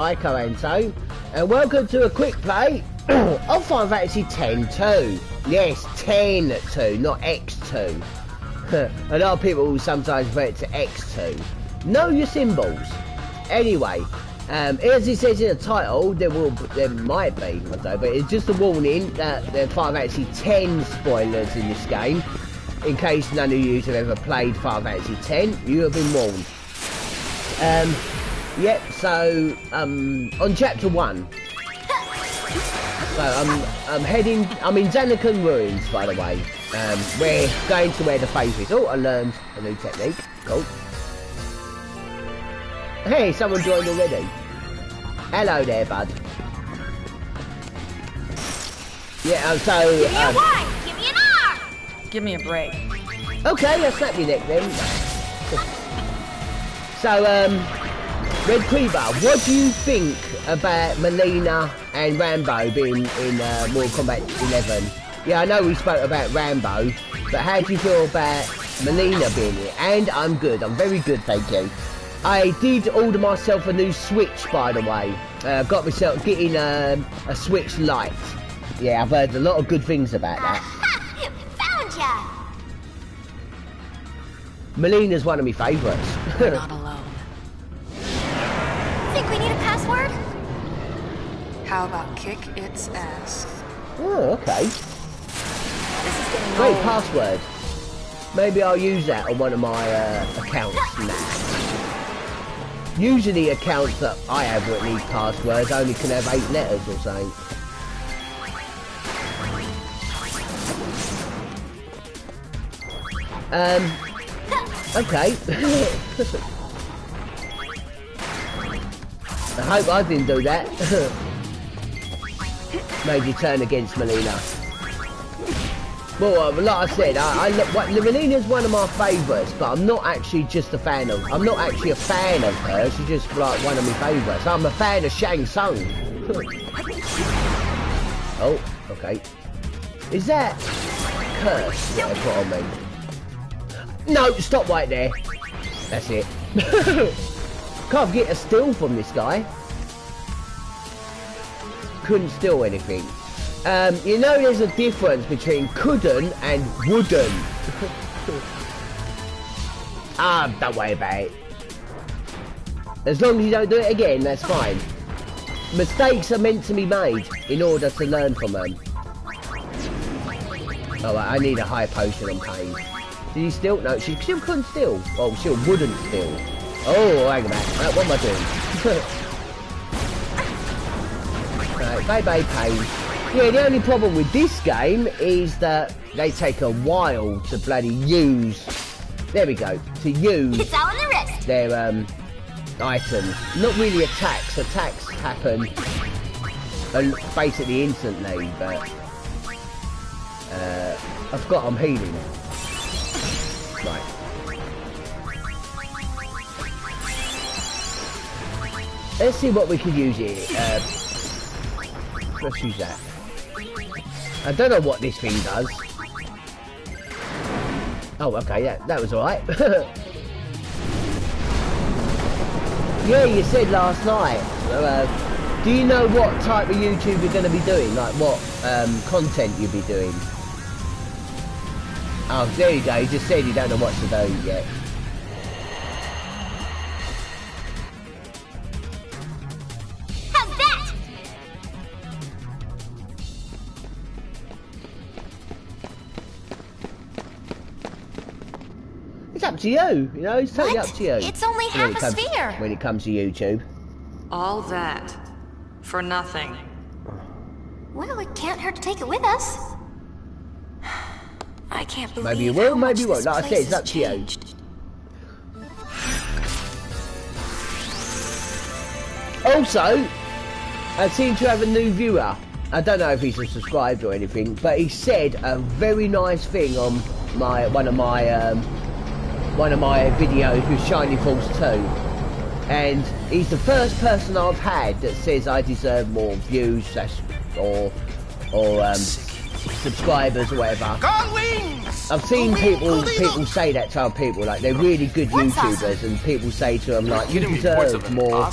Hi Coranto, and welcome to a quick play of Final Fantasy X-2. Yes, X-2, not x2. A lot of people will sometimes refer it to x2. Know your symbols. Anyway, as it says in the title, there might be, I don't know, but it's just a warning that there are Final Fantasy X spoilers in this game. In case none of you have ever played Final Fantasy X, you have been warned. Yep, so, on chapter 1. So, I'm in Zanakan Ruins, by the way. We're going to where the faith is. Oh, I learned a new technique. Cool. Hey, someone joined already. Hello there, bud. Yeah, so... Give me a Y! Give me an R! Give me a break. Okay, I'll snap your neck then. So, Red Creeper, what do you think about Melina and Rambo being in Mortal Kombat 11? Yeah, I know we spoke about Rambo, but how do you feel about Melina being here? And I'm good, I'm very good, thank you. I did order myself a new Switch, by the way. Got myself getting a Switch Lite. Yeah, I've heard a lot of good things about that. Found ya! Melina's one of my favourites. We're not alone. Think we need a password? How about kick its ass? Oh, okay. This is getting Great old. password. Maybe I'll use that on one of my accounts now. Usually accounts that I have that need passwords only can have 8 letters or something. Okay. I hope I didn't do that. Made you turn against Melina. Well, like I said, Melina's one of my favourites, but I'm not actually just a fan of. I'm not actually a fan of her. She's just like one of my favourites. I'm a fan of Shang Tsung. Oh, okay. Is that curse that I put on me? No, stop right there. That's it. Can't get a steal from this guy. Couldn't steal anything. You know there's a difference between couldn't and wouldn't. Don't worry about it. As long as you don't do it again, that's fine. Mistakes are meant to be made in order to learn from them. Alright, I need a high potion on pain. Did he steal? No, she still couldn't steal. Oh, she wouldn't steal. Oh, hang on. What am I doing? Right, bye-bye, pain. Yeah, the only problem with this game is that they take a while to bloody use... There we go. To use... It's all in the wrist. Their, items. Not really attacks. Attacks happen basically instantly, but... I forgot I'm healing. Right. Let's see what we can use here. Let's use that. I don't know what this thing does. Oh, okay, yeah, that was alright. Yeah, you said last night. Do you know what type of YouTube you're going to be doing? Like what content you'll be doing? Oh, there you go. You just said you don't know what to do yet. How's that? It's up to you. You know, it's totally What? up to you. It's only half a sphere. When it comes to YouTube. All that for nothing. Well, it can't hurt to take it with us. I can't believe Maybe you will, how maybe much you won't. this Like I said, place it's up has to you. changed. Also, I seem to have a new viewer. I don't know if he's subscribed or anything, but he said a very nice thing on one of my videos with Shiny Falls 2, and he's the first person I've had that says I deserve more views or subscribers or whatever. I've seen people say that to other people, like they're really good YouTubers, and people say to them like, you deserve more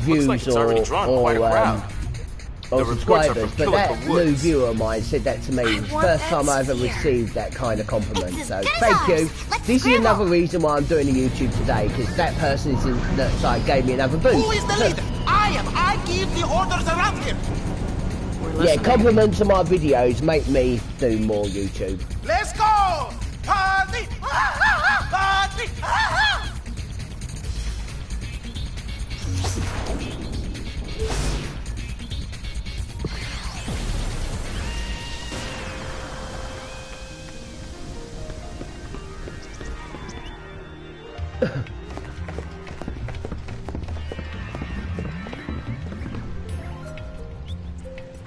views like it's already drawn quite a crowd. or The reports are subscribers, from but Killer that from new Woods. viewer of mine said that to me. It's the first time I ever received that kind of compliment. So thank you. This is another reason why I'm doing a YouTube today, because that person is in that side gave me another boost. Who is the leader? I am. I give the orders around here. Yeah, compliments on my videos make me do more YouTube. Let's go! Party! Party!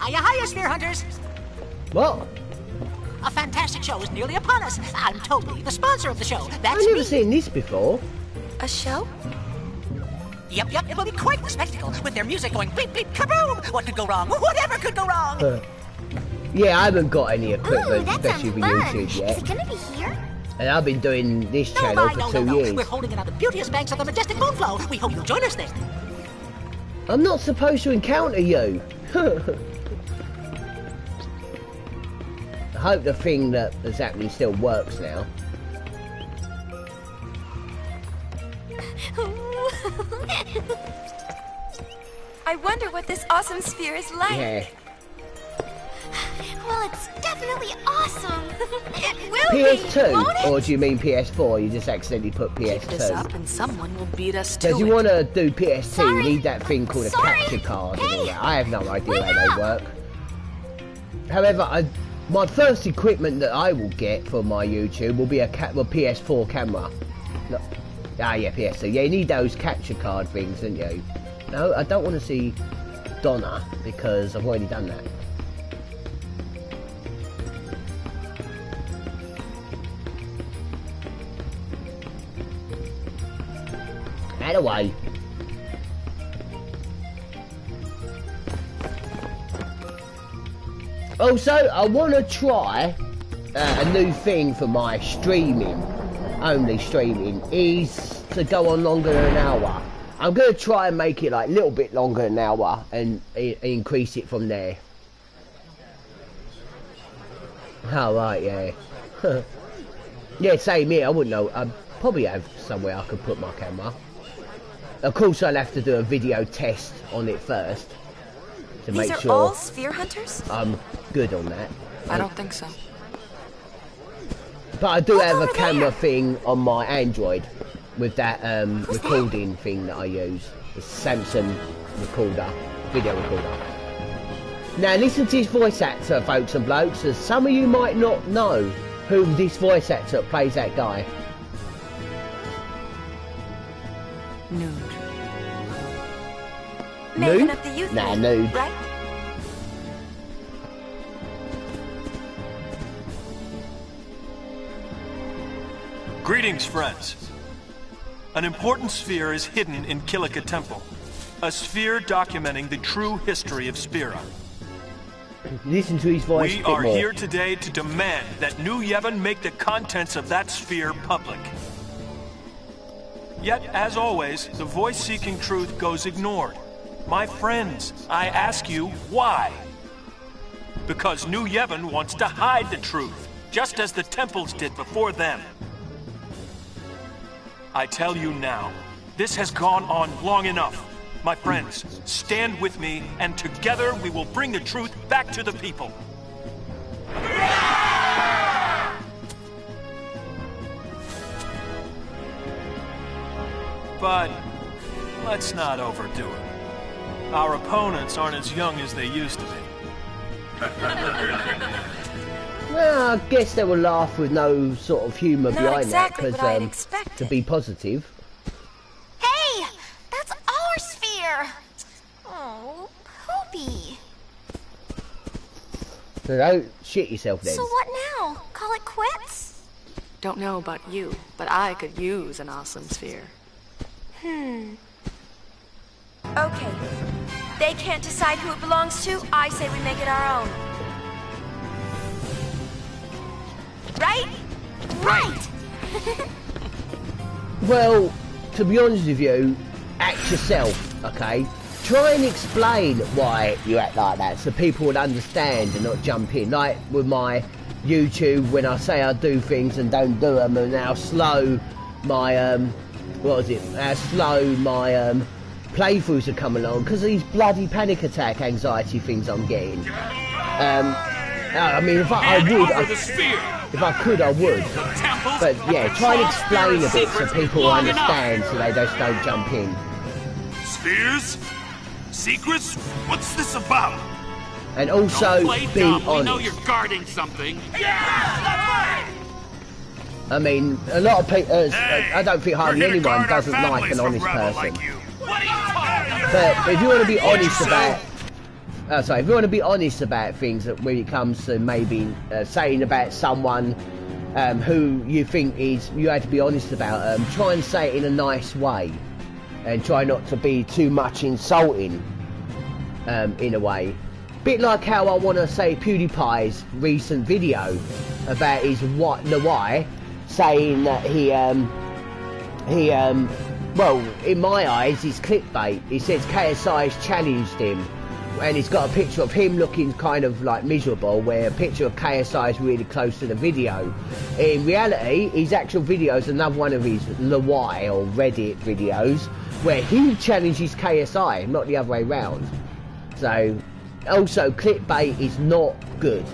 Hiya, hiya, Sphere Hunters! What? A fantastic show is nearly upon us. I'm totally the sponsor of the show. That's I've never me. seen this before. A show? Yep, it will be quite the spectacle with their music going beep, beep, kaboom! What could go wrong? Whatever could go wrong? Yeah, I haven't got any Ooh, equipment, that especially sounds for fun. YouTube Is yet. it gonna be here? And I've been doing this No, channel bye, for no, 2 no. years. We're holding it on the beauteous banks of the majestic Moonflow. We hope you'll join us there. I'm not supposed to encounter you. I hope the thing that is happening still works now. I wonder what this awesome sphere is like. Yeah. Well, it's definitely awesome. It will be, won't PS2? it? Or do you mean PS4? You just accidentally put Keep this up PS2. and someone will beat us to Because it. you want to do PS2, Sorry. you need that thing called a Sorry. capture card and all Hey. that. I have no idea Wait how they up. work. However, my first equipment that I will get for my YouTube will be a PS4 camera. No. Ah, yeah, PS2. Yeah, you need those capture card things, don't you? No, I don't want to see Donna because I've already done that. Out of the way. Also, I want to try a new thing for my streaming, only streaming, is to go on longer than an hour. I'm going to try and make it like a little bit longer than an hour and increase it from there. Oh, right, yeah. Yeah, same here, I wouldn't know. I'd probably have somewhere I could put my camera. Of course, I'll have to do a video test on it first to These make are sure all sphere hunters? I'm good on that. I don't think so. But I do have a over camera there? thing on my Android with that recording thing that I use. The Samsung recorder, video recorder. Now listen to his voice actor, folks and blokes, as some of you might not know who this voice actor plays that guy. Nude. Making Nude? up the youth Nah, league, nude. right? Greetings, friends. An important sphere is hidden in Kilika Temple. A sphere documenting the true history of Spira. Listen to his voice a We bit are more. here today to demand that New Yevon make the contents of that sphere public. Yet, as always, the voice seeking truth goes ignored. My friends, I ask you, why? Because New Yevon wants to hide the truth, just as the temples did before them. I tell you now, this has gone on long enough. My friends, stand with me, and together we will bring the truth back to the people. But let's not overdo it. Our opponents aren't as young as they used to be. Well, I guess they will laugh with no sort of humour Not behind exactly that, what I'd because expected. to be positive. Hey! That's our sphere! Oh, Poopy. So don't shit yourself then. So what now? Call it quits? Don't know about you, but I could use an awesome sphere. Okay. They can't decide who it belongs to. I say we make it our own. Right? Right! Well, to be honest with you, act yourself, okay? try and explain why you act like that so people would understand and not jump in. Like with my YouTube, when I say I do things and don't do them, and how slow my slow my playthroughs have come along because of these bloody panic attack anxiety things I'm getting. I mean, if I could, I would. But yeah, try and explain a bit so people understand, so they just don't jump in. Spheres? Secrets? What's this about? And also be honest. We know you're guarding something. I mean, a lot of people. I don't think hardly anyone doesn't like an honest person. But if you want to be honest about. If you want to be honest about things when it comes to maybe saying about someone who you think you had to be honest about, try and say it in a nice way and try not to be too much insulting in a way. Bit like how I want to say PewDiePie's recent video about his why, saying that well, in my eyes, it's clickbait. He says KSI has challenged him. And he's got a picture of him looking kind of like miserable, where a picture of KSI is really close to the video. In reality, his actual video is another one of his Lawai or Reddit videos, where he challenges KSI, not the other way round. So, also, clickbait is not good.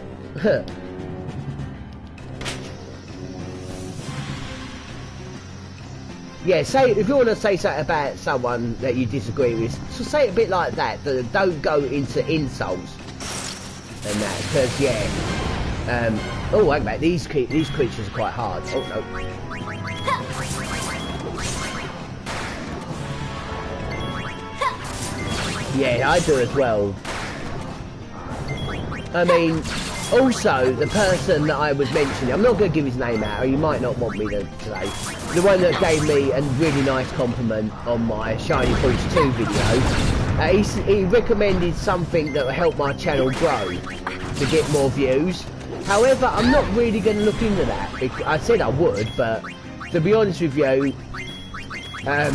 Yeah, if you want to say something about someone that you disagree with, so say it a bit like that, but don't go into insults and that, because yeah. Oh, wait a minute, these creatures are quite hard. Oh no. Yeah, I do as well. I mean, also, the person that I was mentioning, I'm not going to give his name out, or you might not want me to say, the one that gave me a really nice compliment on my Shiny Boots 2 video, he recommended something that will help my channel grow, to get more views. However, I'm not really going to look into that. I said I would, but to be honest with you, I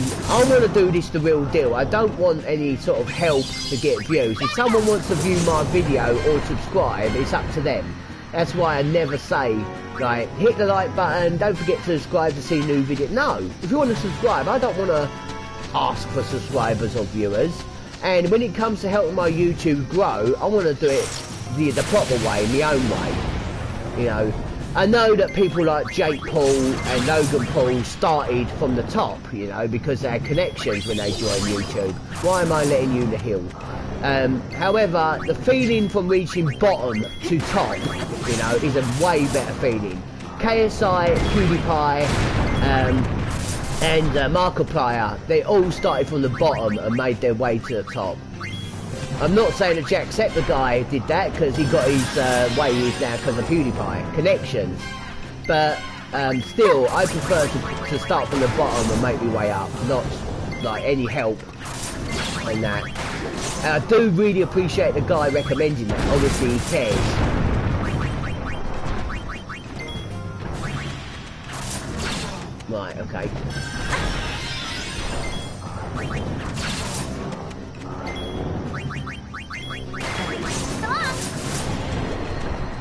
want to do this the real deal. I don't want any sort of help to get views. If someone wants to view my video or subscribe, it's up to them. That's why I never say, like, hit the like button, don't forget to subscribe to see new videos. No, if you want to subscribe, I don't want to ask for subscribers or viewers. And when it comes to helping my YouTube grow, I want to do it the proper way, my own way. You know, I know that people like Jake Paul and Logan Paul started from the top, you know, because they had connections when they joined YouTube. Why am I letting you in the hill? However, the feeling from reaching bottom to top, you know, is a way better feeling. KSI, PewDiePie, and Markiplier, they all started from the bottom and made their way to the top. I'm not saying that Jacksepticeye did that because he got his way he is now because of PewDiePie connections, but still, I prefer to start from the bottom and make my way up, not like any help in that. And I do really appreciate the guy recommending that. Obviously, he cares. Right, okay.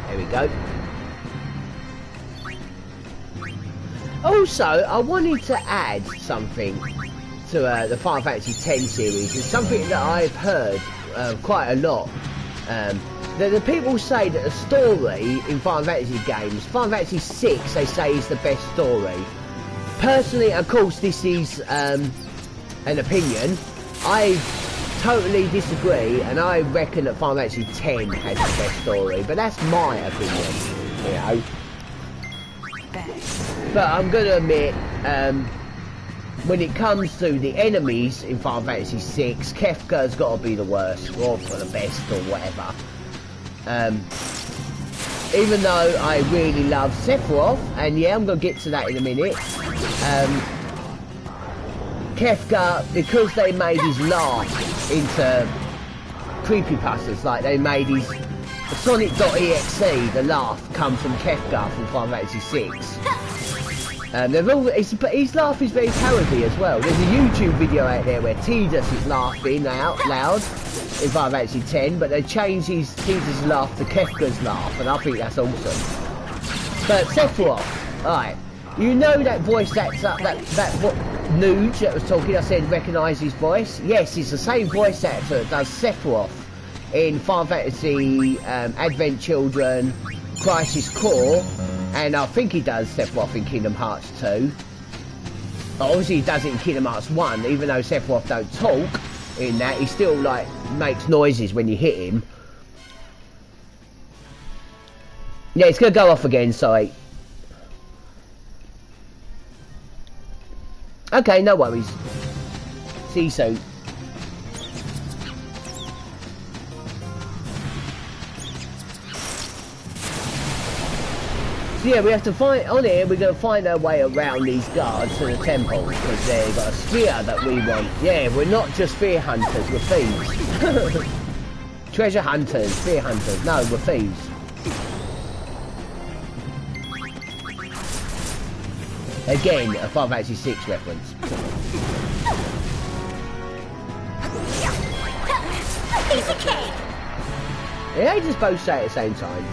There we go. Also, I wanted to add something to the Final Fantasy X series. It's something that I've heard quite a lot. That the people say that the story in Final Fantasy games, Final Fantasy 6, they say is the best story. Personally, of course, this is an opinion. I totally disagree, and I reckon that Final Fantasy X has the best story, but that's my opinion, you know. But I'm going to admit, when it comes to the enemies in Final Fantasy 6, Kefka's got to be the worst, or the best, or whatever. Even though I really love Sephiroth, and yeah, I'm going to get to that in a minute. Kefka, because they made his laugh into creepypastas, like they made his Sonic.exe, the laugh comes from Kefka from Final Fantasy 6. His laugh is very parody as well. There's a YouTube video out there where Tidus is laughing out loud in Final Fantasy 10, but they changed Tidus' laugh to Kefka's laugh, and I think that's awesome. But Sephiroth, alright, you know that voice that's up, that Nuge that was talking, I said recognise his voice? Yes, it's the same voice actor that does Sephiroth in Final Fantasy Advent Children, Crisis Core, and I think he does Sephiroth in Kingdom Hearts 2. Obviously he does it in Kingdom Hearts 1, even though Sephiroth don't talk in that, he still like makes noises when you hit him. Yeah, it's gonna go off again, sorry. Okay, no worries. See you soon. So yeah, we have to find, on here, we're going to find our way around these guards to the temple, because they've got a sphere that we want. Yeah, we're not just fear hunters, we're thieves. Treasure hunters, fear hunters, no, we're thieves. Again, a Final Fantasy 6 reference. Piece of cake! Yeah, they just both say it at the same time.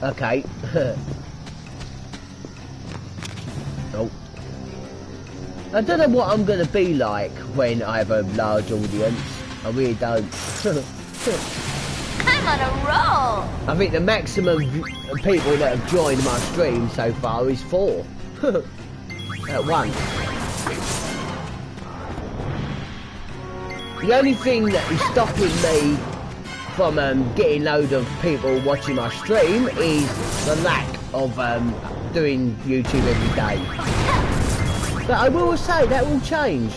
Okay. Oh. I don't know what I'm going to be like when I have a large audience. I really don't. I'm on a roll! I think the maximum people that have joined my stream so far is 4. At once. The only thing that is stopping me from getting load of people watching my stream is the lack of doing YouTube every day. But I will say that will change.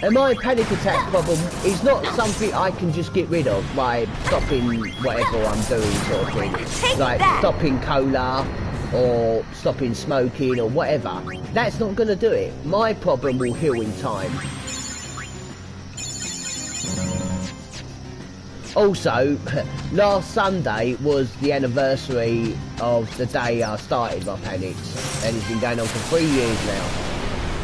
And my panic attack problem is not something I can just get rid of by stopping whatever I'm doing, sort of thing. Like stopping cola or stopping smoking or whatever. That's not going to do it. My problem will heal in time. Also, last Sunday was the anniversary of the day I started my panics, and it's been going on for 3 years now.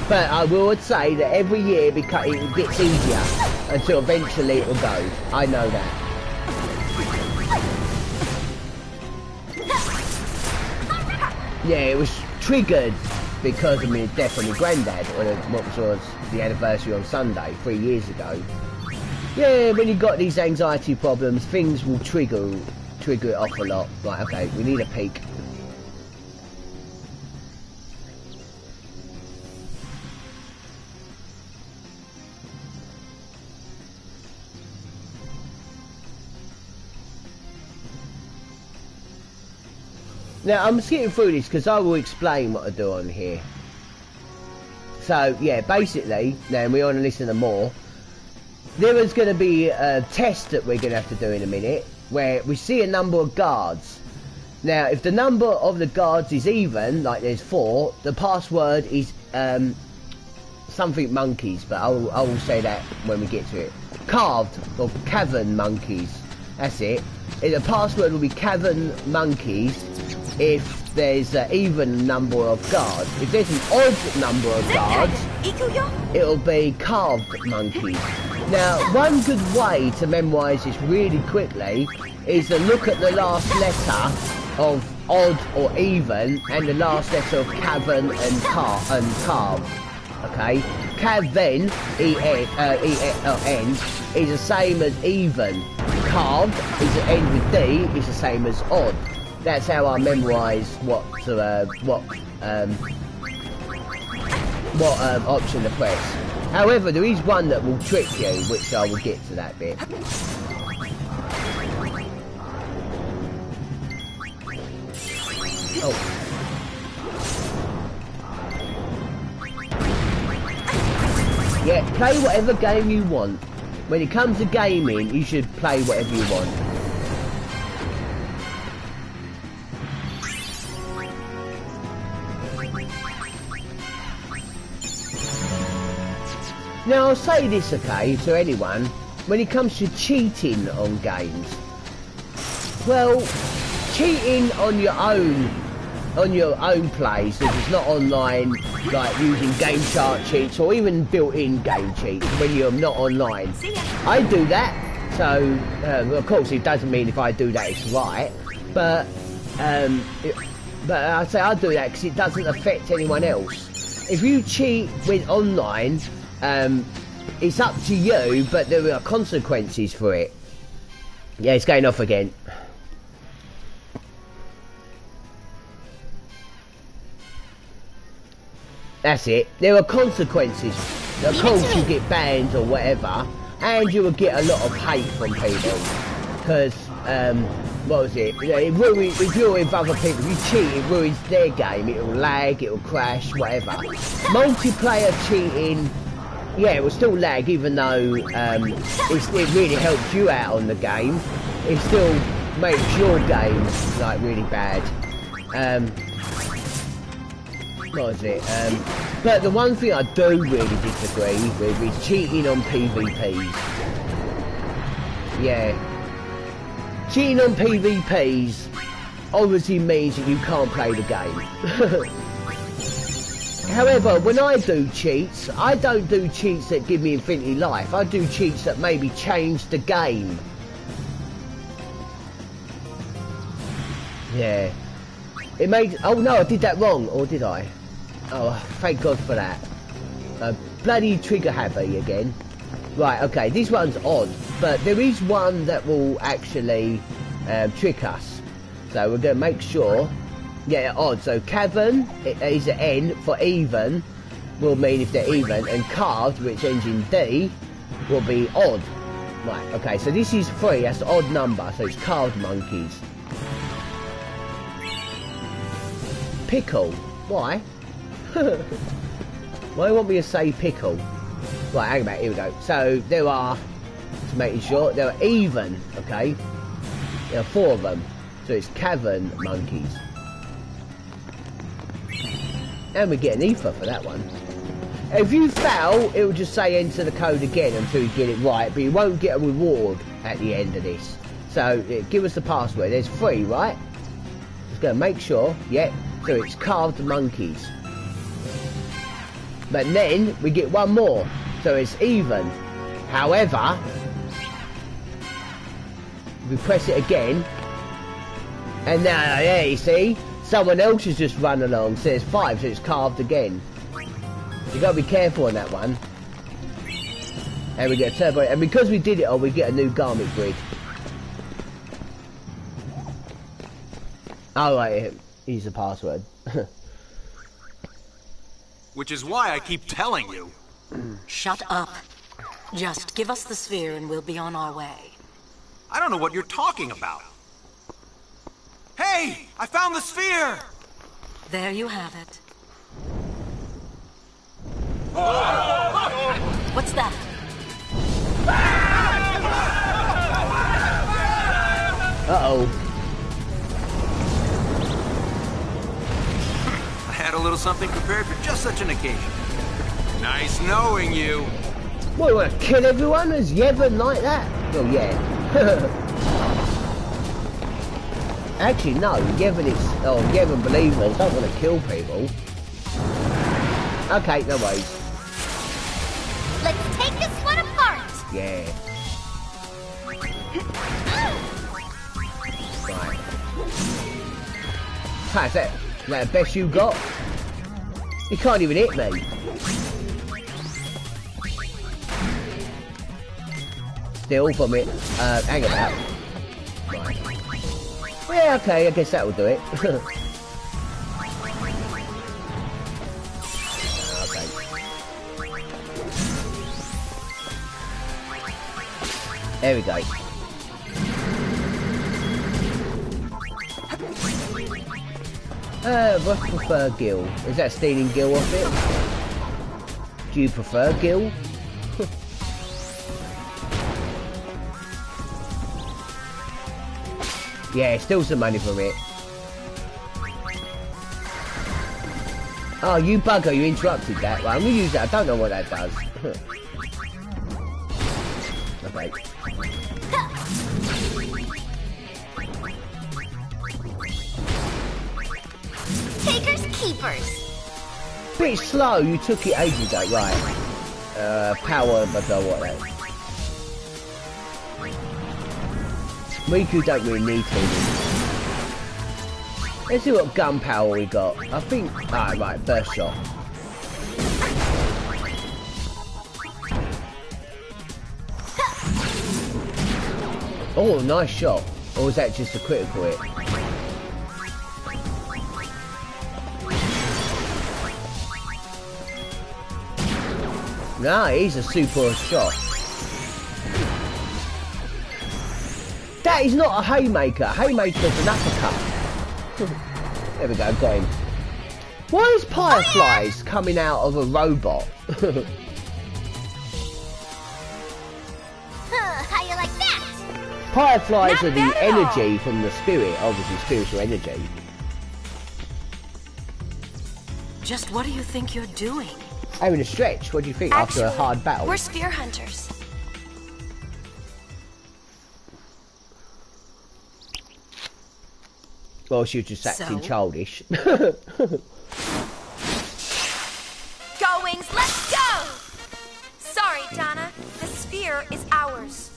But I would say that every year it gets easier until eventually it will go. I know that. Yeah, it was triggered because of my death of my granddad, or what was the anniversary on Sunday 3 years ago. Yeah, when you've got these anxiety problems, things will trigger it off a lot. Right, okay, we need a peek. Now, I'm skipping through this because I will explain what I do on here. So, yeah, basically, now we want to listen to more. There is going to be a test that we're going to have to do in a minute, where we see a number of guards. Now, if the number of the guards is even, like there's 4, the password is something monkeys, but I will say that when we get to it. Carved, or cavern monkeys. That's it. The password will be cavern monkeys if there's an even number of guards. If there's an odd number of guards, it'll be carved monkeys. Now, one good way to memorise this really quickly is to look at the last letter of odd or even and the last letter of cavern and carved. Okay, cavern, E-N, is the same as even. Carved is the end with D is the same as odd. That's how I memorise what option to press. However, there is one that will trick you, which I will get to that bit. Oh. Yeah, play whatever game you want. When it comes to gaming, you should play whatever you want. Now I'll say this, okay, to anyone, when it comes to cheating on games, well, cheating on your own plays, if it's not online, like using game chart cheats or even built-in game cheats when you're not online. I do that, so of course it doesn't mean if I do that it's right, but I say I do that because it doesn't affect anyone else. If you cheat when online, it's up to you, but there are consequences for it. Yeah, it's going off again. That's it. There are consequences. Of course you get banned or whatever, and you will get a lot of hate from people. Because, what was it? You know, it ruins, if you're with other people, you cheat, it ruins their game. It'll lag, it'll crash, whatever. Multiplayer cheating, yeah, it will still lag, even though it really helps you out on the game. It still makes your game like really bad. What was it? But the one thing I do really disagree with is cheating on PvPs. Yeah. Cheating on PvPs obviously means that you can't play the game. However, when I do cheats, I don't do cheats that give me infinity life. I do cheats that maybe change the game. Yeah. It made... Oh no, I did that wrong. Or did I? Oh, thank God for that. Bloody trigger happy again. Right, okay, this one's odd. But there is one that will actually trick us. So we're going to make sure... Yeah, odd. So cavern is an N for even, will mean if they're even, and carved, which ends in D, will be odd. Right, okay, so this is 3, that's an odd number, so it's carved monkeys. Pickle. Why? Why do you want me to say pickle? Right, hang about, here we go. So there are, to make it short, there are even, okay? There are 4 of them. So it's cavern monkeys. And we get an ether for that one. If you fail, it will just say enter the code again until you get it right, but you won't get a reward at the end of this. So, give us the password. There's 3, right? Just going to make sure. Yep. So it's carved monkeys. But then, we get 1 more. So it's even. However, we press it again. And now, yeah, you see? Someone else has just run along, so it's 5, so it's carved again. You gotta be careful on that one. And we get a turbo, and because we did it all, we get a new garment grid. Oh right, here's the password. Which is why I keep telling you. Shut up. Just give us the sphere and we'll be on our way. I don't know what you're talking about. Hey! I found the sphere! There you have it. What's that? Uh-oh. I had a little something prepared for just such an occasion. Nice knowing you. What, you want to kill everyone? Is Yevon like that? Oh, yeah. Actually, no. Yevon is... Oh, Yevon believers don't want to kill people. Okay, no worries. Let's take this one apart. Yeah. Right. How's that? Is that the best you got? You can't even hit me. Still from it. Hang about. Right. Yeah, okay, I guess that will do it. Okay. There we go. What prefer Gil? Is that stealing Gil off it? Do you prefer Gil? Yeah, still some money from it. Oh, you bugger, you interrupted that. Well, I'm gonna use that. I don't know what that does. Okay. Takers, keepers. Bit slow, you took it ages ago, right. Power, but what that? Riku don't really need healing. Let's see what gun power we got. I think... Ah, right, burst shot. Oh, nice shot. Or was that just a critical hit? Nah, he's a super shot. That is not a haymaker. Haymaker's an uppercut. There we go, got him. Why is fireflies coming out of a robot? How you like that? Fireflies Not are the bad at all. energy from the spirit, obviously spiritual energy. Just what do you think you're doing? Having a stretch, what do you think after a hard battle? We're spear hunters. Well, she was just acting So? childish. Goings, let's go! Sorry, Donna. The sphere is ours.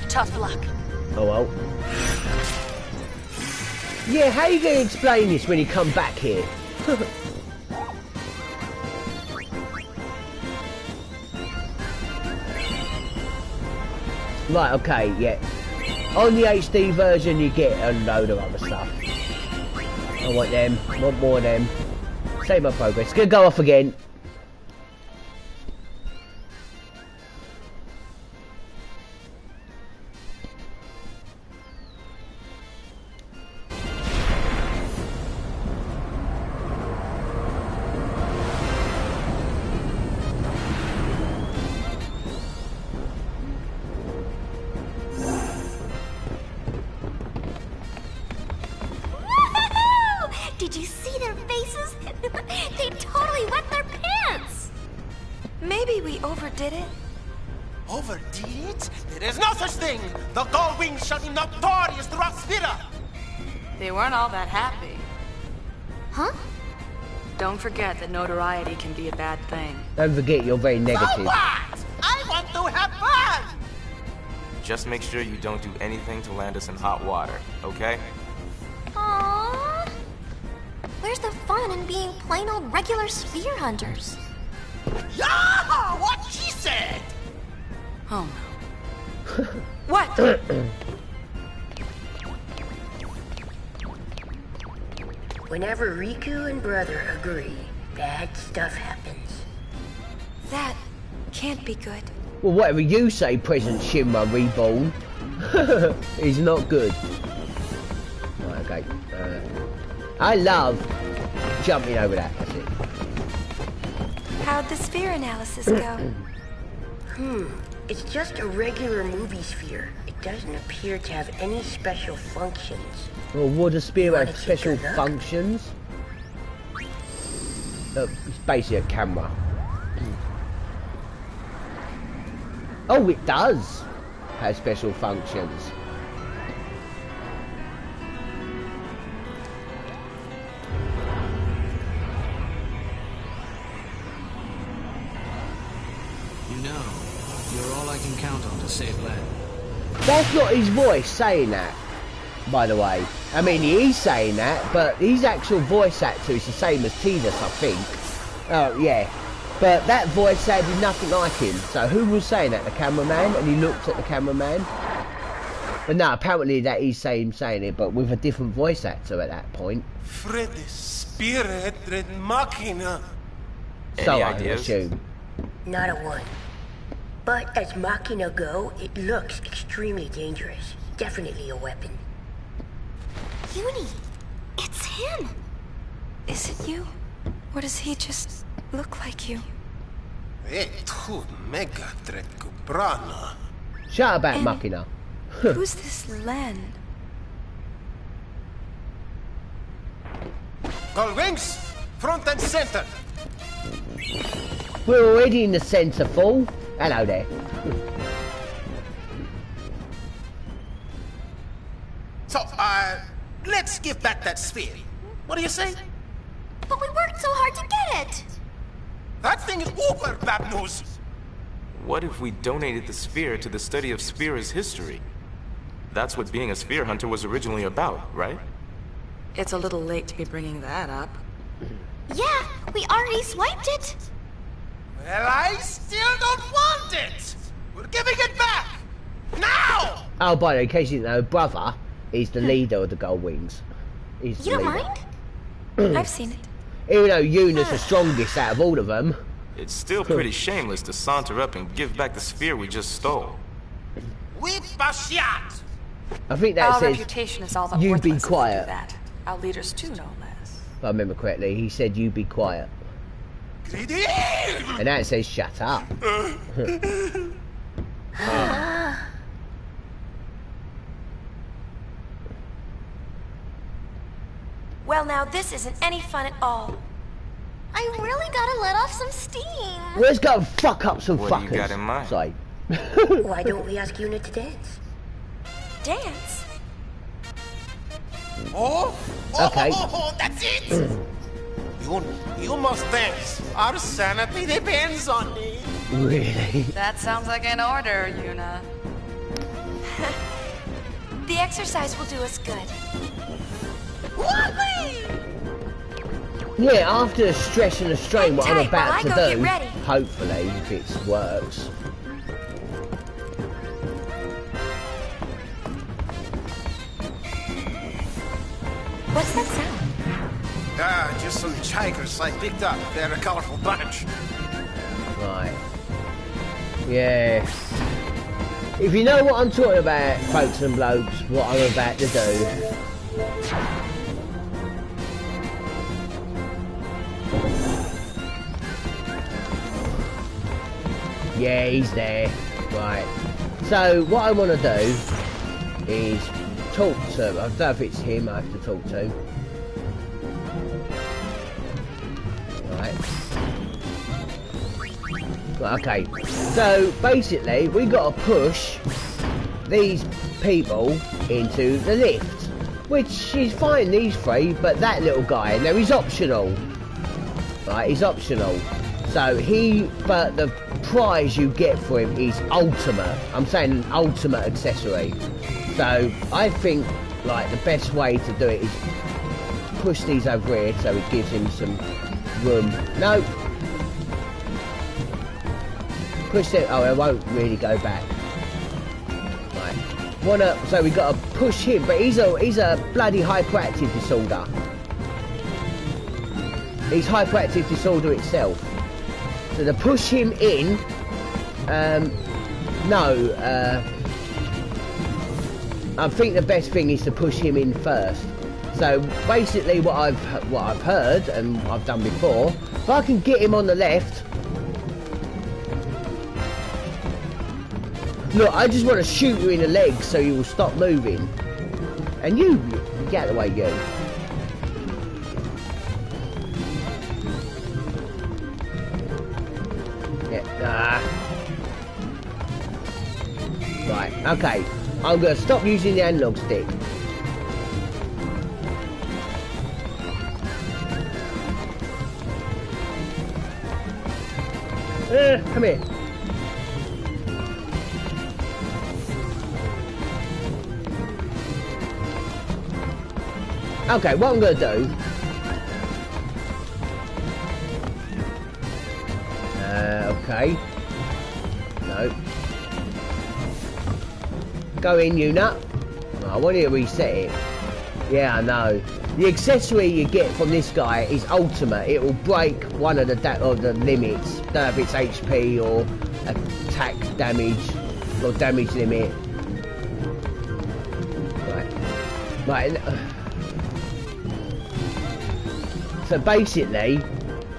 Tough luck. Oh well. Yeah, how are you going to explain this when you come back here? Right, okay, yeah. On the HD version you get a load of other stuff. I want them, want more of them. Save my progress. It's going to go off again. Woohoo! Did you see their faces? They totally wet their pants. Maybe we overdid it. Overdid it? There is no such thing! The Gold Wings shall be notorious throughout Sphera! They weren't all that happy. Huh? Don't forget that notoriety can be a bad thing. Don't forget you're very So negative. what? I want to have fun! Just make sure you don't do anything to land us in hot water, okay? Aww. Where's the fun in being plain old regular sphere hunters? Yeah! What she said! Oh no. What? Whenever Riku and Brother agree, bad stuff happens. That can't be good. Well, whatever you say, President Shinra Reborn, is not good. Right, okay. I love jumping over that. That's it. How'd the sphere analysis go? It's just a regular movie sphere. It doesn't appear to have any special functions. Well, would a spear have Wanna keep special good luck? functions? It's basically a camera. Oh, it does have special functions. You know, you're all I can count on to save Len. That's not his voice saying that, by the way. I mean, he is saying that, but his actual voice actor is the same as Tidus, I think. Oh, yeah. But that voice sounded nothing like him. So who was saying that? The cameraman? And he looked at the cameraman? But no, apparently that is saying it, but with a different voice actor at that point. Fred Spirit red machina. So Any I ideas? assume. Not a one. But as Machina go, it looks extremely dangerous. Definitely a weapon. Uni, it's him. Is it you? Or does he just look like you? Shut up, Bat Machina. Who's this Len? Call wings, front and center. We're already in the centre, fool. Hello there. So, let's give back that sphere. What do you say? But we worked so hard to get it! That thing is uber bad news. What if we donated the sphere to the study of Sphere's history? That's what being a sphere hunter was originally about, right? It's a little late to be bringing that up. Yeah, we already swiped it! Well, I still don't want it! We're giving it back! Now! Oh, by the way, in case you didn't know, brother is the leader of the Gold Wings. He's the You don't leader. mind? I've seen it. Even though Yuna's the strongest out of all of them. It's still pretty shameless to saunter up and give back the sphere we just stole. Whip a shot! I think that Our says, reputation is all that you worthless be if we quiet. do that. Our leaders too, no less. If I remember correctly, he said, you be quiet. And that says, shut up. Well, now this isn't any fun at all. I really gotta let off some steam. Let's go fuck up some What fuckers. do you got in mind? Sorry. Why don't we ask Una to dance? Dance? Oh? Okay. Oh, that's it! you must dance. Our sanity depends on it. Really? That sounds like an order, Yuna. The exercise will do us good. Yeah, after the stress and the strain, what I'm Hang tight about while to I go do, get ready. hopefully, if it works. What's that sound? Just some hikers I picked up. They're a colorful bunch. Right. Yeah. If you know what I'm talking about, folks and blokes, what I'm about to do. Yeah, he's there. Right. So, what I want to do is talk to him. I don't know if it's him I have to talk to. Right. Okay, so basically we got to push these people into the lift, which is fine, these three, but that little guy, now he's optional, right, he's optional, so but the prize you get for him is ultimate, I'm saying an ultimate accessory, so I think like the best way to do it is push these over here so it gives him some room. No, push it. Oh, it won't really go back. Right. So we got to push him, but he's a bloody hyperactive disorder. He's hyperactive disorder itself. So to push him in, I think the best thing is to push him in first. So basically, what I've heard and I've done before, if I can get him on the left. Look, I just want to shoot you in the leg so you will stop moving. And you get out of the way, you. Yeah, Right, okay. I'm going to stop using the analog stick. Come here. Okay, what I'm going to do... okay. No. Go in, you nut. I want you to reset it. Yeah, I know. The accessory you get from this guy is ultimate. It will break one of the limits. Don't know if it's HP or attack damage or damage limit. Right. So basically,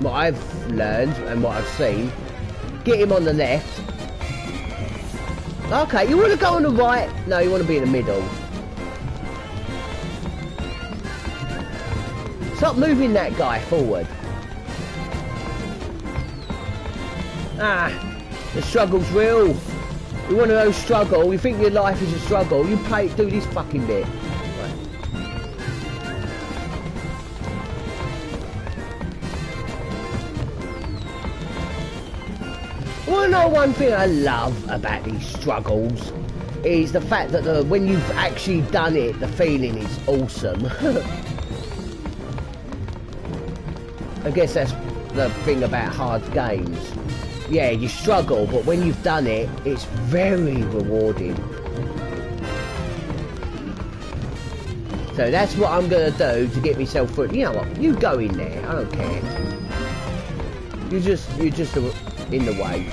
what I've learned and what I've seen, get him on the left. Okay, you want to go on the right? No, you want to be in the middle. Stop moving that guy forward. Ah, the struggle's real. You want to know struggle? You think your life is a struggle? You do this fucking bit. Right. Want to know one thing I love about these struggles is the fact that when you've actually done it, the feeling is awesome. I guess that's the thing about hard games. Yeah, you struggle, but when you've done it, it's very rewarding. So that's what I'm going to do to get myself through. You know what? You go in there. I don't care. You're just in the way.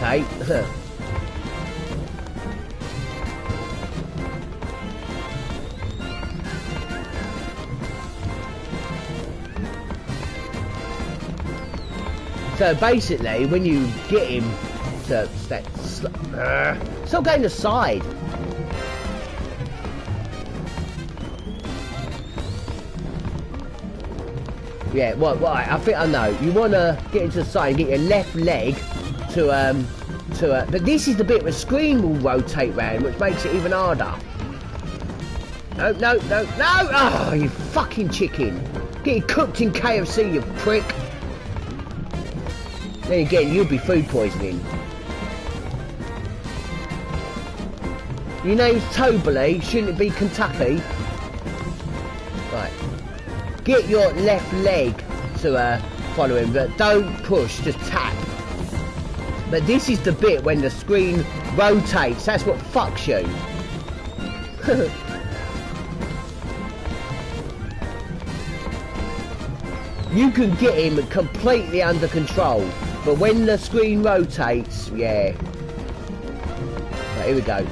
Okay. So basically, when you get him to stop going aside. Yeah, well, I think I know. You want to get into the side and get your left leg but this is the bit where the screen will rotate round, which makes it even harder. No, no, no, no! Oh, you fucking chicken. Getting cooked in KFC, you prick. Then again, you'll be food poisoning. Your name's Toberley, shouldn't it be Kentucky? Right. Get your left leg to follow him, but don't push, just tap. But this is the bit when the screen rotates, that's what fucks you. You can get him completely under control, but when the screen rotates, yeah. Right, here we go.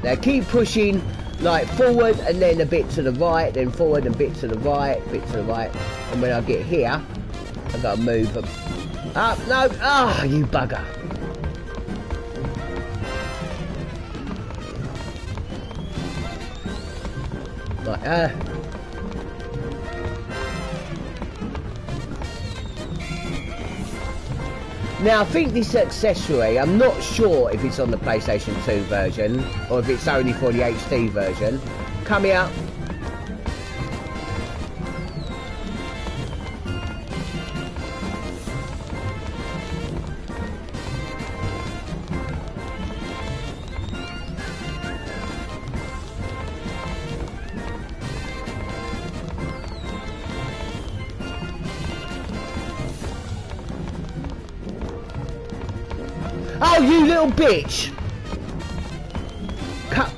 Now keep pushing, like forward and then a bit to the right, then forward and bit to the right, bit to the right. And when I get here, I've got to move up. No, ah, you bugger. Right, now I think this accessory, I'm not sure if it's on the PlayStation 2 version or if it's only for the HD version. Come here. Oh, you little bitch! Cut.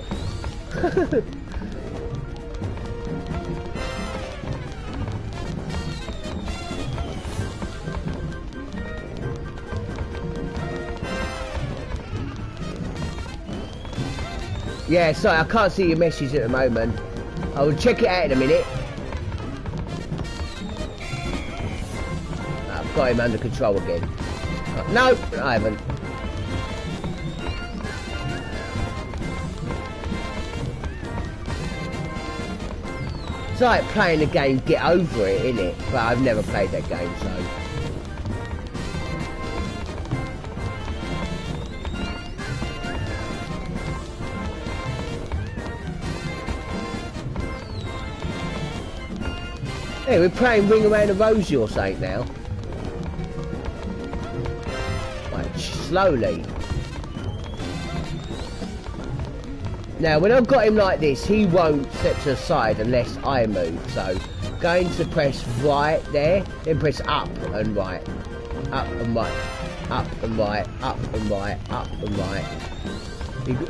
Yeah, sorry, I can't see your message at the moment. I will check it out in a minute. I've got him under control again. No, I haven't. It's like playing the game Get Over It, innit? But I've never played that game, so... Hey, we're playing Ring Around the Rosie or something now. Right, slowly. Now, when I've got him like this, he won't step to the side unless I move. So, going to press right there, then press up and right. Up and right. Up and right. Up and right. Up and right.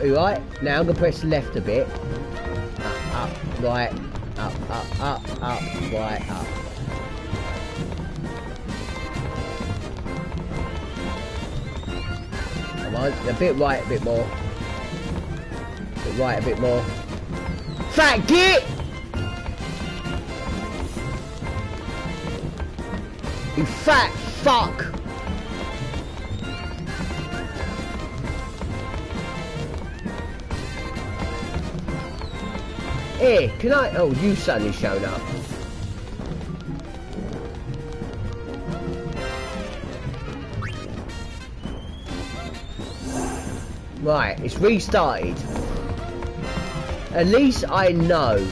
You right? Now I'm going to press left a bit. Up, right. Up, right, up. Come on, a bit right, a bit more. A bit right, a bit more. Fat git! You fat fuck! Here, can I... Oh, you suddenly showed up. Right, it's restarted. At least I know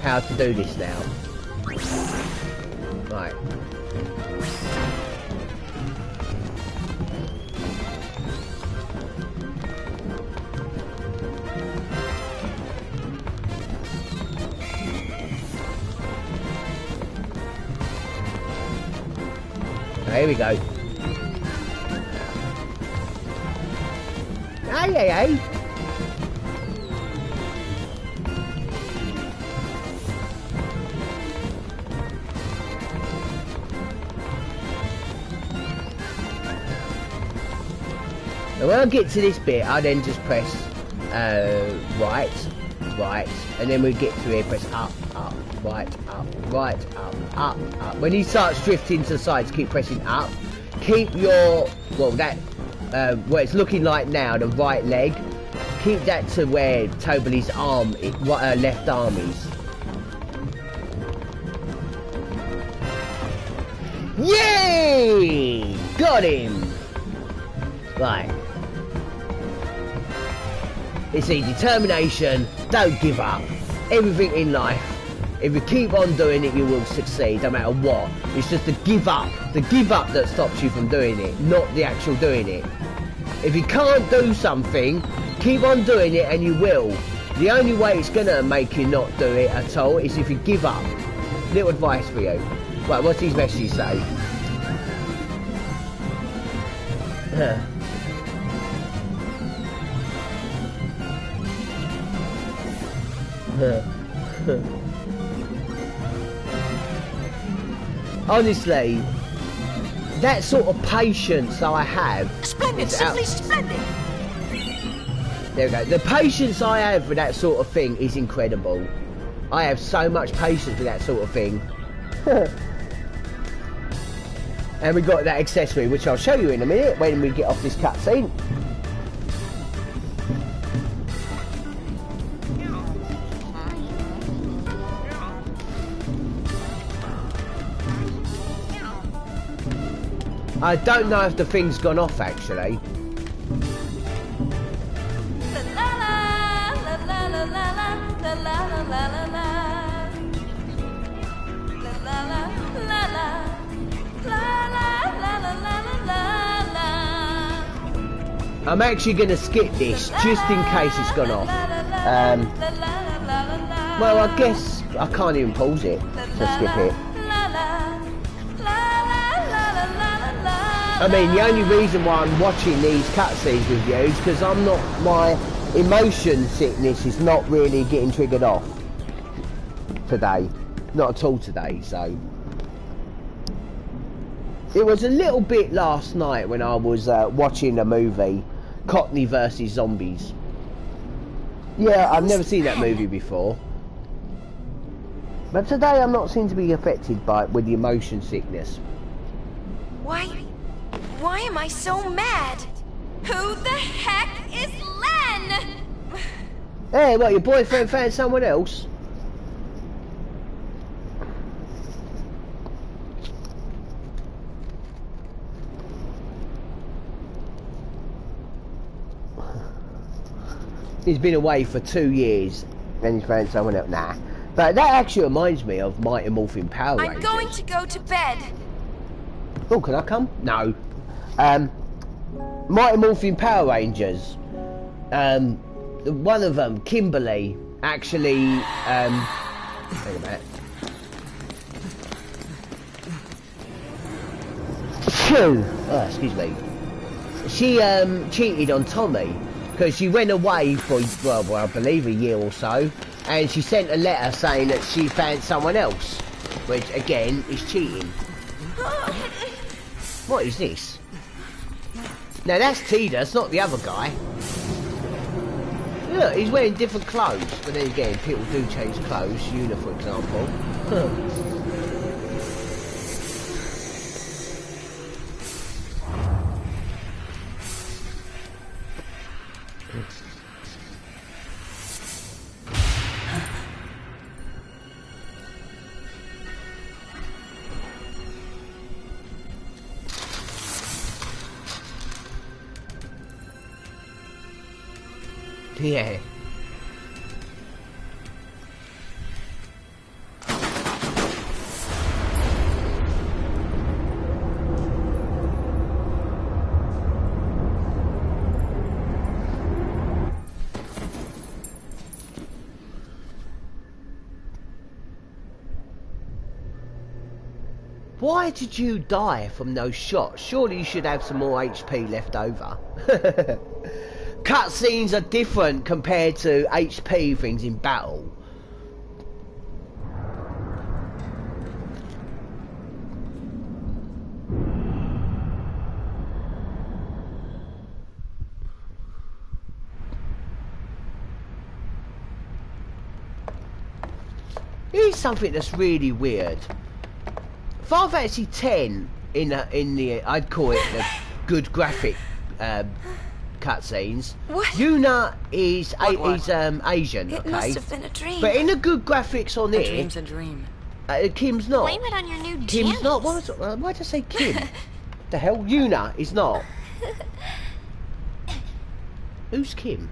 how to do this now. Right. Here we go. Hey, hey, hey. And when I get to this bit, I then just press right, and then we get to here, press up, right, up. When he starts drifting to the sides, keep pressing up. Keep your, well, that, where it's looking like now, the right leg, keep that to where Toby's arm, left arm is. Yay! Got him! Right. It's a determination, don't give up. Everything in life, if you keep on doing it, you will succeed, no matter what. It's just the give up that stops you from doing it, not the actual doing it. If you can't do something, keep on doing it and you will. The only way it's gonna make you not do it at all is if you give up. Little advice for you. Right, what's these messages say? Honestly, that sort of patience I have. Splendid, simply splendid. There we go. The patience I have for that sort of thing is incredible. I have so much patience for that sort of thing. And we got that accessory, which I'll show you in a minute when we get off this cutscene. I don't know if the thing's gone off actually. I'm actually going to skip this just in case it's gone off. Well, I guess I can't even pause it to skip it. I mean, the only reason why I'm watching these cutscenes with you is because I'm not, my emotion sickness is not really getting triggered off today. Not at all today, so. It was a little bit last night when I was watching a movie, Cockney vs. Zombies. Yeah, I've never seen that movie before. But today I'm not seem to be affected by it with the emotion sickness. Why am I so mad? Who the heck is Len? Hey, what, your boyfriend found someone else? He's been away for 2 years and he's found someone else. Nah. But that actually reminds me of Mighty Morphin Power Rangers. I'm going to go to bed. Oh, can I come? No. Mighty Morphin Power Rangers. One of them, Kimberly, actually, hang a minute. Oh, excuse me. She cheated on Tommy because she went away for, well, I believe a year or so, and she sent a letter saying that she found someone else, which again is cheating. What is this? Now that's Tidus, not the other guy. Look, he's wearing different clothes. But then again, people do change clothes. Yuna, for example. Yeah. Why did you die from those shots? Surely you should have some more HP left over. Cutscenes are different compared to HP things in battle. Here's something that's really weird. Final Fantasy X in the I'd call it the good graphic cutscenes. Yuna is Asian, It okay? must have been a dream. But in the good graphics on A it, dream's a dream. Kim's not. Blame it on your new Kim's gems. not. Why did I say Kim? The hell, Yuna is not. Who's Kim?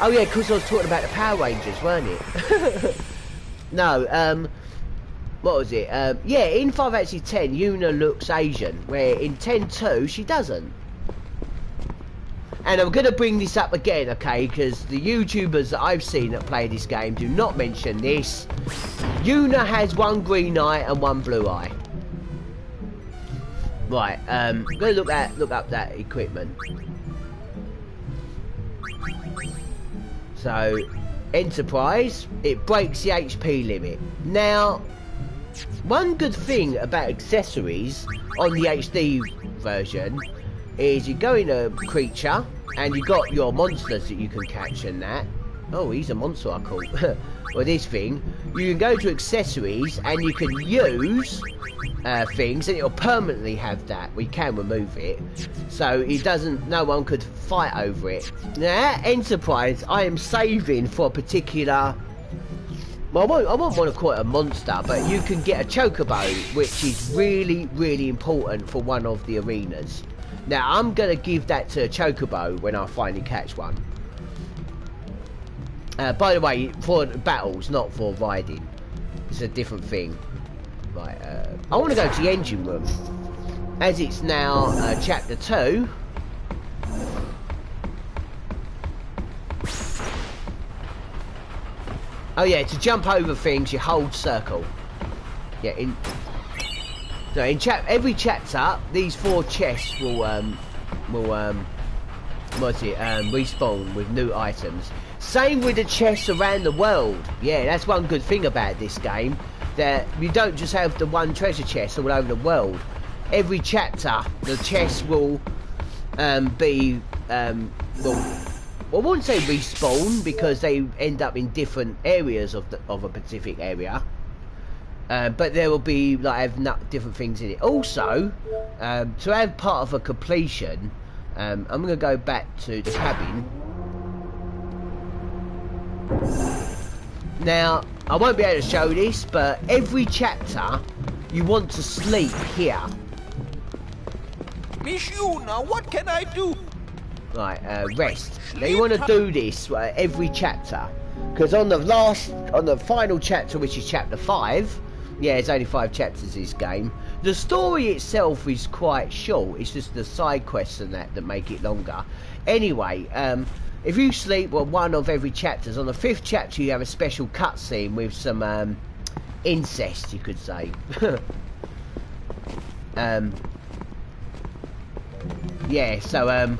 Oh yeah, because I was talking about the Power Rangers, weren't it? No, what was it? Yeah, in Final Fantasy X, Yuna looks Asian, where in X-2 she doesn't. And I'm going to bring this up again, okay, because the YouTubers that I've seen that play this game do not mention this. Yuna has one green eye and one blue eye. Right, I'm going to look up that equipment. So, Enterprise, it breaks the HP limit. Now, one good thing about accessories on the HD version is you go in a creature and you got your monsters that you can catch and that. Oh, he's a monster I call. Or this thing. You can go to accessories and you can use things and it'll permanently have that. We can remove it. So it doesn't, no one could fight over it. Now, Enterprise, I am saving for a particular... Well, I won't want to call it a monster, but you can get a chocobo, which is really, really important for one of the arenas. Now, I'm going to give that to a chocobo when I finally catch one. By the way, for battles, not for riding. It's a different thing. Right, I want to go to the engine room. As it's now chapter 2. Oh yeah, to jump over things, you hold circle. Yeah, in every chapter, these 4 chests will respawn with new items. Same with the chests around the world. Yeah, that's one good thing about this game, that you don't just have the one treasure chest all over the world. Every chapter, the chests will be well, I wouldn't say respawn because they end up in different areas of a specific area. But there will be like different things in it. Also, to have part of a completion, I'm going to go back to the cabin. Now, I won't be able to show this, but every chapter you want to sleep here. Miss Yuna, what can I do? Right, rest. Now you want to do this every chapter, because on the final chapter, which is chapter 5, yeah, it's only 5 chapters this game. The story itself is quite short. It's just the side quests and that make it longer. Anyway, if you sleep one of every chapters, on the 5th chapter you have a special cutscene with some incest, you could say. Yeah, so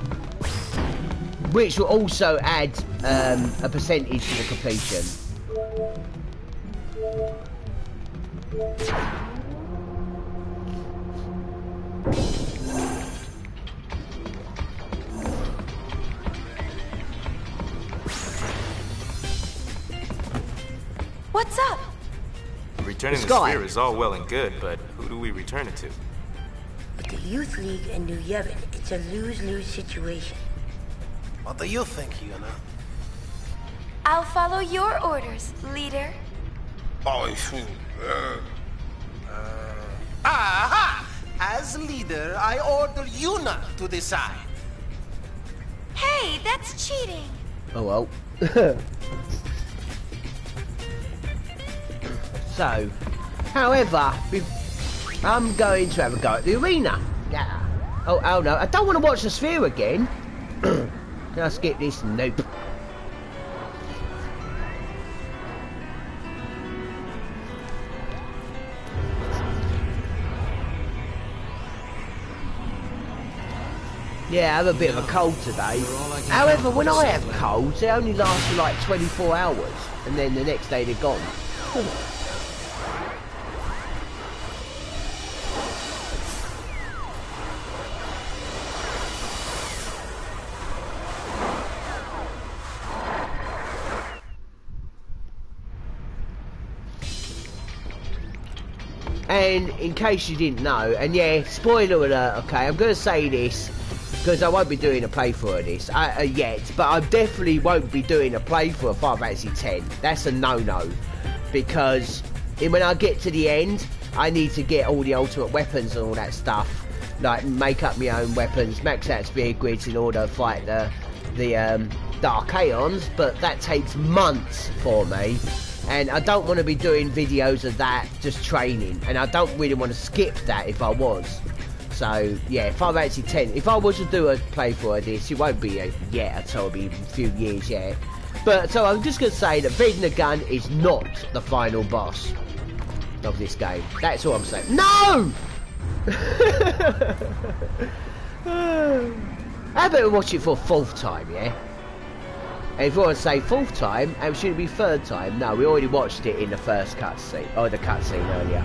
which will also add a percentage to the completion. What's up? Returning the Sky. sphere is all well and good, but who do we return it to? With the Youth League and New Yevon, it's a lose-lose situation. What do you think, Yuna? I'll follow your orders, leader. Oh, aha! As leader, I order Yuna to decide. Hey, that's cheating. Oh well. So, however, I'm going to have a go at the arena. Yeah. Oh no, I don't want to watch the sphere again. Can I skip this? Nope. Yeah, I have a bit of a cold today. However, when I have colds, they only last for like 24 hours, and then the next day they're gone. And in case you didn't know, and yeah, spoiler alert, okay, I'm going to say this, because I won't be doing a playthrough of this yet, but I definitely won't be doing a playthrough of Final Fantasy X. That's a no-no, because when I get to the end, I need to get all the ultimate weapons and all that stuff, like make up my own weapons, max out spear grids in order to fight the Dark Aeons, but that takes months for me. And I don't want to be doing videos of that, just training. And I don't really want to skip that if I was. So, yeah, Final Fantasy X, if I was to do a playthrough of this, it won't be yet at all, it'll be a few years yet. But, so I'm just going to say that Vedna Gun is not the final boss of this game. That's all I'm saying. No! I better watch it for a fourth time, yeah? And if you want to say fourth time, and should it be third time? No, we already watched it in the first cutscene, or the cutscene earlier.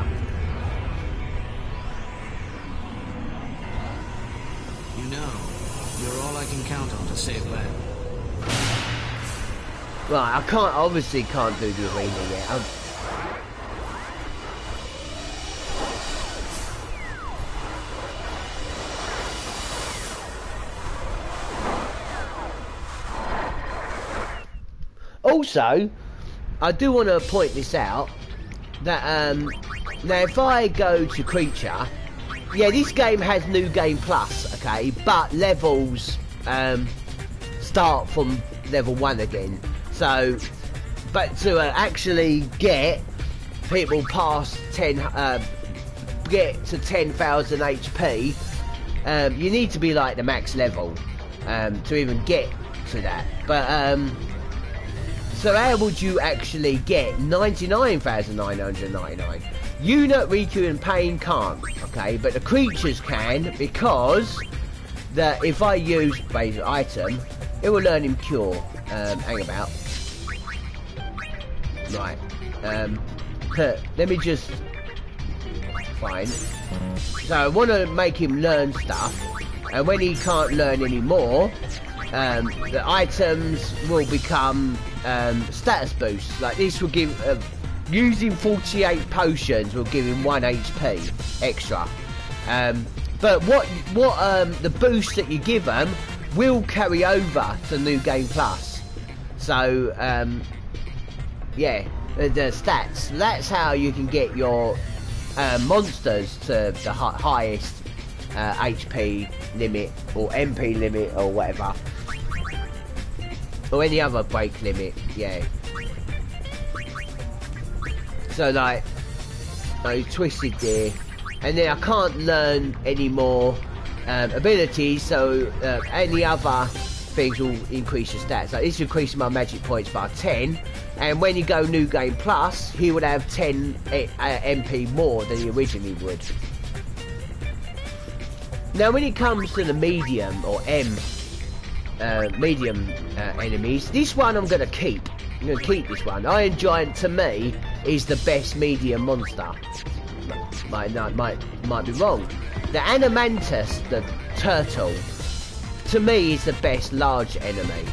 You know, you're all I can count on to save Land. Right, obviously can't do the arena yet. Also, I do want to point this out, that, now if I go to Creature, yeah, this game has New Game Plus, okay, but levels, start from level 1 again, so, but to actually get people past 10, get to 10,000 HP, you need to be like the max level, to even get to that, but, so how would you actually get 99,999? Unit, Riku and Pain can't, okay? But the creatures can, because that if I use basic item, it will learn him Cure. Hang about. Right. Let me just find. So I want to make him learn stuff, and when he can't learn anymore, the items will become status boosts. Like this will give using 48 potions will give him 1 HP extra. But what the boost that you give them will carry over to New Game Plus. So yeah, the stats. That's how you can get your monsters to the highest HP limit or MP limit or whatever. Or any other break limit, yeah. So like, I twisted there, and then I can't learn any more abilities, so any other things will increase your stats. Like this increases my magic points by 10, and when you go New Game Plus, he would have 10 MP more than he originally would. Now when it comes to the medium or medium enemies, this one I'm gonna keep. I'm gonna keep this one. Iron Giant to me is the best medium monster. Might be wrong. The Animantus, the turtle, to me is the best large enemy.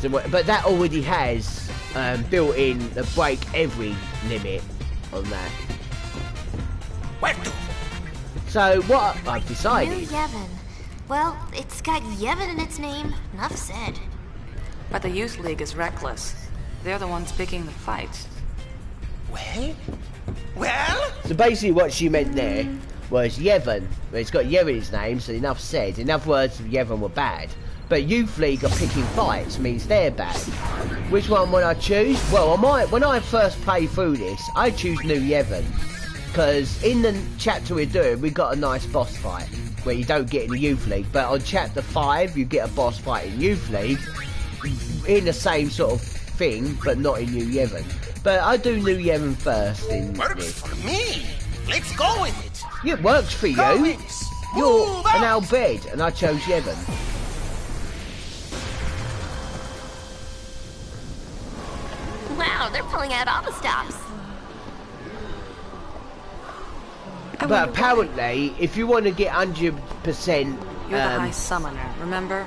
So, but that already has built in to break every limit on that. Where to? So what I've New decided. Yevon. Well, it's got Yevon in its name. Enough said. But the Youth League is reckless. They're the ones picking the fights. Well? Well? So basically what she meant there was Yevon. Well, it's got Yevon in its name, so enough said. In other words, Yevon were bad. But Youth League are picking fights, means they're bad. Which one would I choose? Well, when I first play through this, I choose New Yevon. Because in the chapter we're doing, we got a nice boss fight. Where you don't get in the Youth League. But on chapter 5, you get a boss fight in Youth League. In the same sort of thing, but not in New Yevon. But I do New Yevon first in Works this. for me. Let's go with it. It works for you. Goings. You're Move an out. Albed, and I chose Yevon. Wow, they're pulling out all the stops. But apparently, if you want to get 100% You're the High Summoner, remember?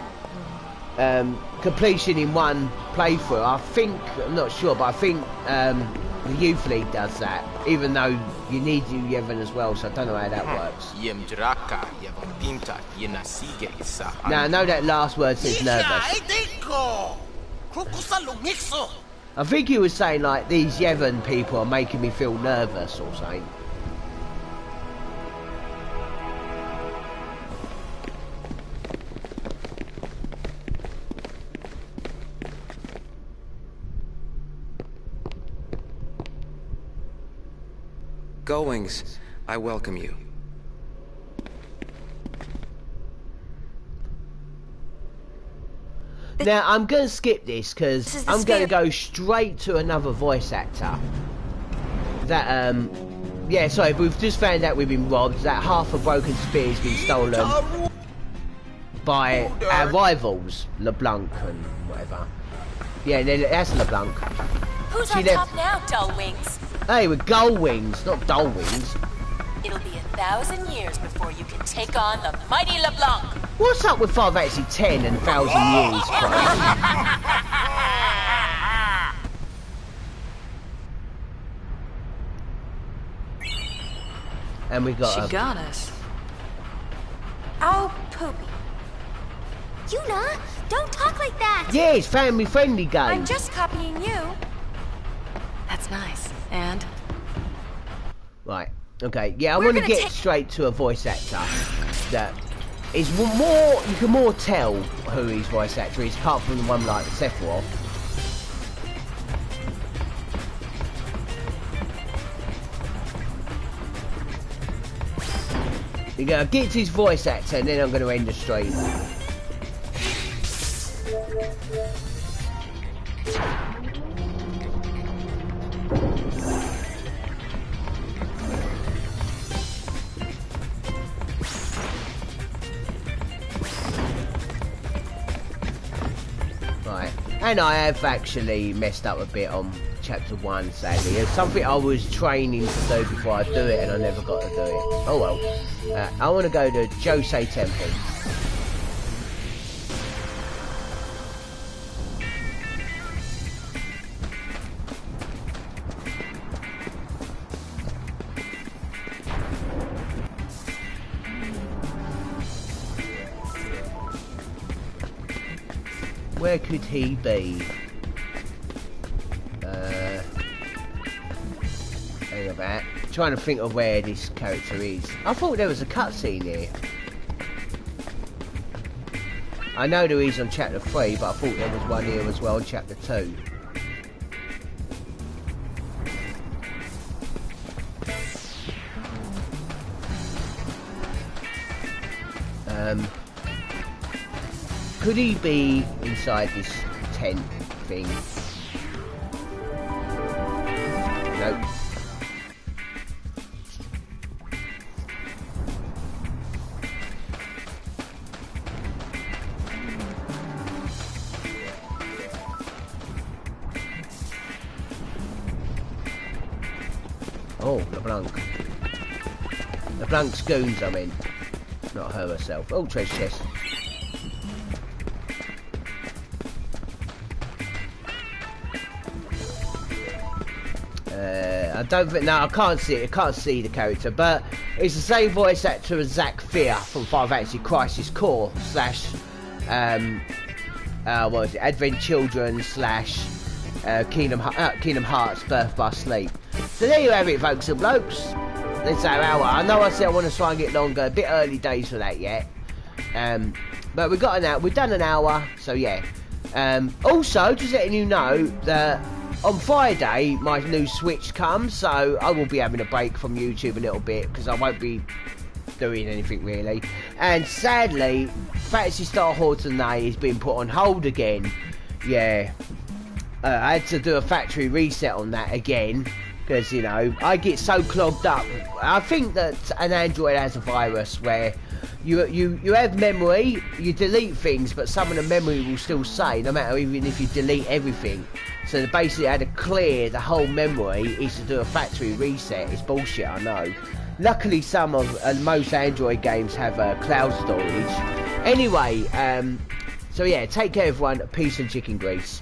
completion in one playthrough, I think, I'm not sure, but I think the Youth League does that, even though you need New Yevon as well, so I don't know how that works. Now, I know that last word says nervous. I think he was saying, like, these Yevon people are making me feel nervous or something. Goings, I welcome you. Now, I'm going to skip this because I'm going to go straight to another voice actor. That, yeah, sorry, but we've just found out we've been robbed. That half a broken spear has been stolen by our rivals, LeBlanc and whatever. Yeah, that's LeBlanc. Who's She on left- top now, Dull Wings? Hey, we're Gull Wings, not Dull Wings. It'll be 1,000 years before you can take on the mighty LeBlanc. What's up with Final Fantasy 10 and 1,000 years, And we got She got us. Oh, poopy. Yuna, don't talk like that. Yeah, it's family friendly game. I'm just copying you. That's nice. And? Right, okay, yeah, I We're want to gonna get straight to a voice actor that is more, you can more tell who his voice actor is, apart from the one like Sephiroth. You go, get to his voice actor and then I'm going to end the stream. Right, and I have actually messed up a bit on chapter 1, sadly. It's something I was training to do before I do it and I never got to do it. Oh well. I want to go to Josei Temple. Where could he be? Hang about. Trying to think of where this character is. I thought there was a cutscene here. I know there is on chapter 3, but I thought there was one here as well on chapter 2. Could he be inside this tent thing? Nope. Oh, LeBlanc. LeBlanc's goons, I mean. Not her herself. Oh, treasure chest. I don't think. No, I can't see it. I can't see the character, but it's the same voice actor as Zack Fear from Final Fantasy Crisis Core / what was it? Advent Children / Kingdom Hearts Birth by Sleep. So there you have it, folks and blokes. This our hour. I know I said I want to try and get longer. A bit early days for that yet. But we've got an hour. We've done an hour. So yeah. Also, just letting you know that on Friday my new Switch comes, so I will be having a break from YouTube a little bit because I won't be doing anything really. And sadly, Fantasy Star Horton A has been put on hold again. Yeah, I had to do a factory reset on that again because, you know, I get so clogged up. I think that an Android has a virus where you have memory, you delete things, but some of the memory will still say, no matter even if you delete everything. So basically I had to clear the whole memory is to do a factory reset. It's bullshit, I know. Luckily some of most Android games have cloud storage. Anyway, so yeah, take care everyone, peace and chicken grease.